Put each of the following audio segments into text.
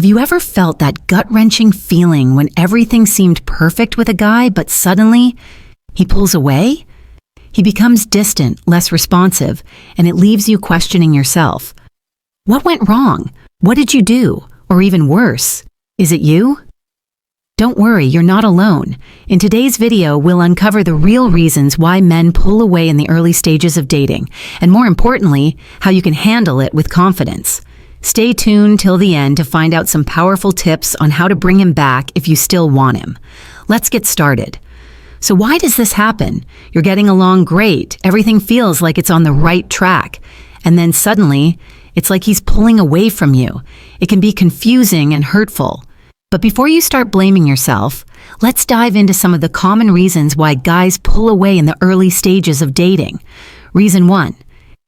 Have you ever felt that gut-wrenching feeling when everything seemed perfect with a guy, but suddenly he pulls away? He becomes distant, less responsive, and it leaves you questioning yourself. What went wrong? What did you do? Or even worse, is it you? Don't worry, you're not alone. In today's video, we'll uncover the real reasons why men pull away in the early stages of dating, and more importantly, how you can handle it with confidence. Stay tuned till the end to find out some powerful tips on how to bring him back if you still want him. Let's get started. So why does this happen? You're getting along great, everything feels like it's on the right track, and then suddenly, it's like he's pulling away from you. It can be confusing and hurtful. But before you start blaming yourself, let's dive into some of the common reasons why guys pull away in the early stages of dating. Reason 1,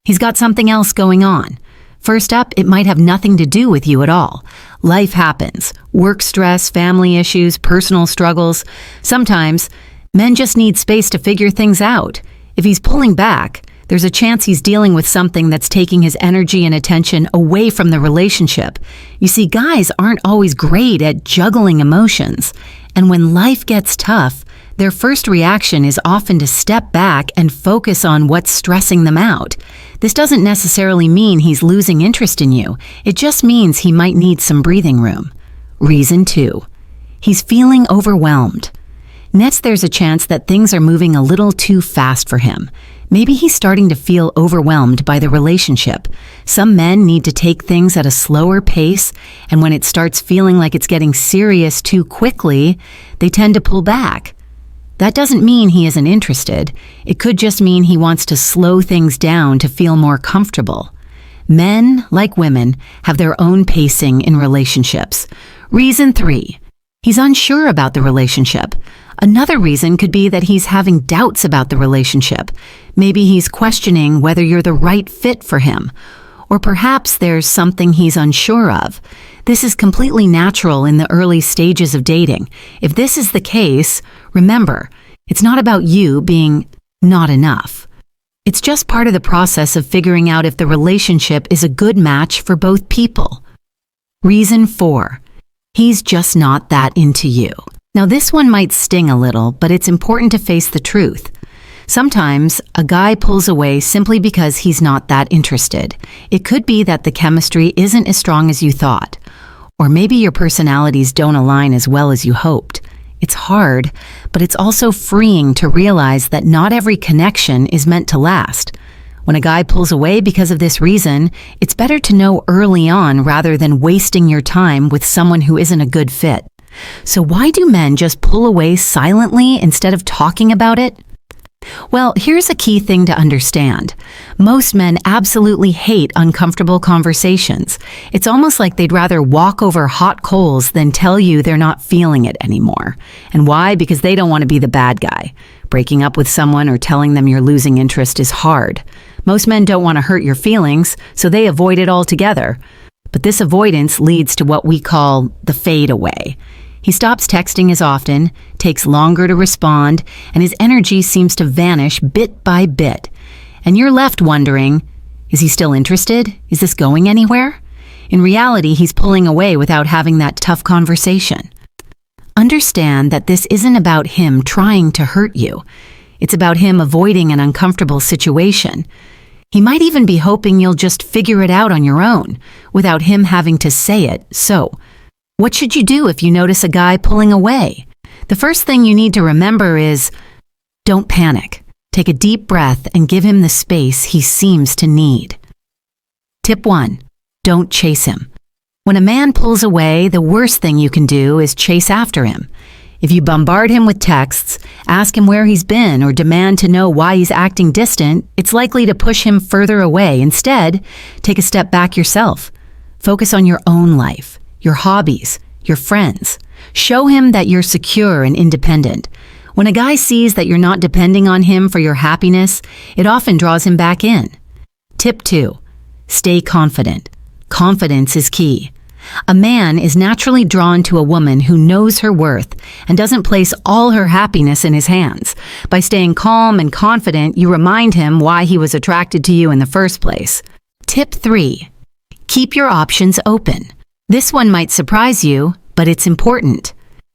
he's got something else going on. First up, it might have nothing to do with you at all. Life happens. Work stress, family issues, personal struggles. Sometimes, men just need space to figure things out. If he's pulling back, there's a chance he's dealing with something that's taking his energy and attention away from the relationship. You see, guys aren't always great at juggling emotions. And when life gets tough, their first reaction is often to step back and focus on what's stressing them out. This doesn't necessarily mean he's losing interest in you. It just means he might need some breathing room. Reason 2, he's feeling overwhelmed. Next, there's a chance that things are moving a little too fast for him. Maybe he's starting to feel overwhelmed by the relationship. Some men need to take things at a slower pace, and when it starts feeling like it's getting serious too quickly, they tend to pull back. That doesn't mean he isn't interested. It could just mean he wants to slow things down to feel more comfortable. Men, like women, have their own pacing in relationships. Reason 3, he's unsure about the relationship. Another reason could be that he's having doubts about the relationship. Maybe he's questioning whether you're the right fit for him. Or perhaps there's something he's unsure of. This is completely natural in the early stages of dating. If this is the case, remember, it's not about you being not enough. It's just part of the process of figuring out if the relationship is a good match for both people. Reason 4, he's just not that into you. Now this one might sting a little, but it's important to face the truth. Sometimes a guy pulls away simply because he's not that interested. It could be that the chemistry isn't as strong as you thought, or maybe your personalities don't align as well as you hoped. It's hard, but it's also freeing to realize that not every connection is meant to last. When a guy pulls away because of this reason, it's better to know early on rather than wasting your time with someone who isn't a good fit. So why do men just pull away silently instead of talking about it? Well, here's a key thing to understand. Most men absolutely hate uncomfortable conversations. It's almost like they'd rather walk over hot coals than tell you they're not feeling it anymore. And why? Because they don't want to be the bad guy. Breaking up with someone or telling them you're losing interest is hard. Most men don't want to hurt your feelings, so they avoid it altogether. But this avoidance leads to what we call the fade away. He stops texting as often, takes longer to respond, and his energy seems to vanish bit by bit. And you're left wondering, is he still interested? Is this going anywhere? In reality, he's pulling away without having that tough conversation. Understand that this isn't about him trying to hurt you. It's about him avoiding an uncomfortable situation. He might even be hoping you'll just figure it out on your own, without him having to say it. So, what should you do if you notice a guy pulling away? The first thing you need to remember is, don't panic. Take a deep breath and give him the space he seems to need. Tip 1, don't chase him. When a man pulls away, the worst thing you can do is chase after him. If you bombard him with texts, ask him where he's been, or demand to know why he's acting distant, it's likely to push him further away. Instead, take a step back yourself. Focus on your own life, your hobbies, your friends. Show him that you're secure and independent. When a guy sees that you're not depending on him for your happiness, it often draws him back in. Tip 2, stay confident. Confidence is key. A man is naturally drawn to a woman who knows her worth and doesn't place all her happiness in his hands. By staying calm and confident, you remind him why he was attracted to you in the first place. Tip 3, keep your options open. This one might surprise you, but it's important.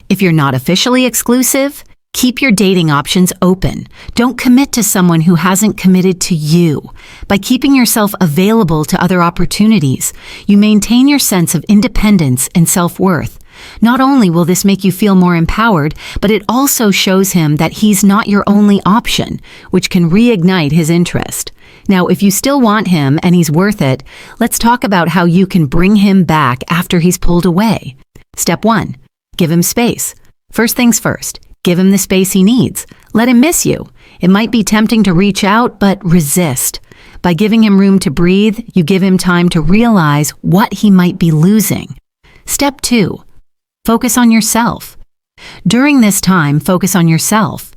If you're not officially exclusive, keep your dating options open. Don't commit to someone who hasn't committed to you. By keeping yourself available to other opportunities, you maintain your sense of independence and self-worth. Not only will this make you feel more empowered, but it also shows him that he's not your only option, which can reignite his interest. Now, if you still want him and he's worth it, let's talk about how you can bring him back after he's pulled away. Step 1. Give him space. First things first, give him the space he needs. Let him miss you. It might be tempting to reach out, but resist. By giving him room to breathe, you give him time to realize what he might be losing. Step 2. Focus on yourself. During this time, focus on yourself.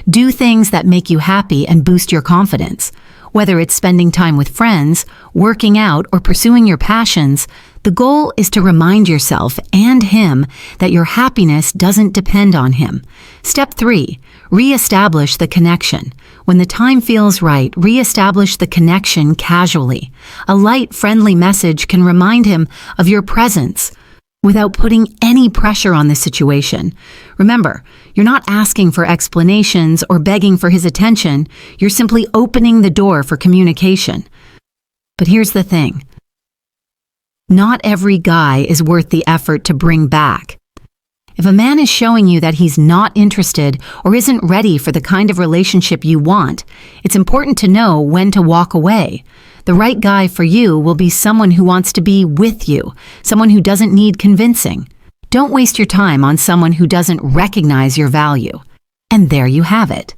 Do things that make you happy and boost your confidence. Whether it's spending time with friends, working out, or pursuing your passions, the goal is to remind yourself and him that your happiness doesn't depend on him. Step 3. Re-establish the connection. When the time feels right, re-establish the connection casually. A light, friendly message can remind him of your presence without putting any pressure on the situation. Remember, you're not asking for explanations or begging for his attention. You're simply opening the door for communication. But here's the thing. Not every guy is worth the effort to bring back. If a man is showing you that he's not interested or isn't ready for the kind of relationship you want, it's important to know when to walk away. The right guy for you will be someone who wants to be with you, someone who doesn't need convincing. Don't waste your time on someone who doesn't recognize your value. And there you have it.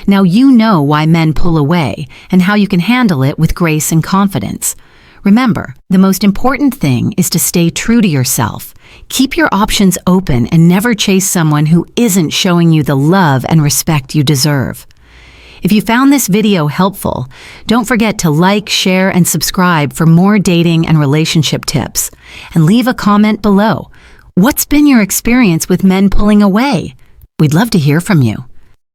Now you know why men pull away and how you can handle it with grace and confidence. Remember, the most important thing is to stay true to yourself. Keep your options open and never chase someone who isn't showing you the love and respect you deserve. If you found this video helpful, don't forget to like, share, and subscribe for more dating and relationship tips. And leave a comment below. What's been your experience with men pulling away? We'd love to hear from you.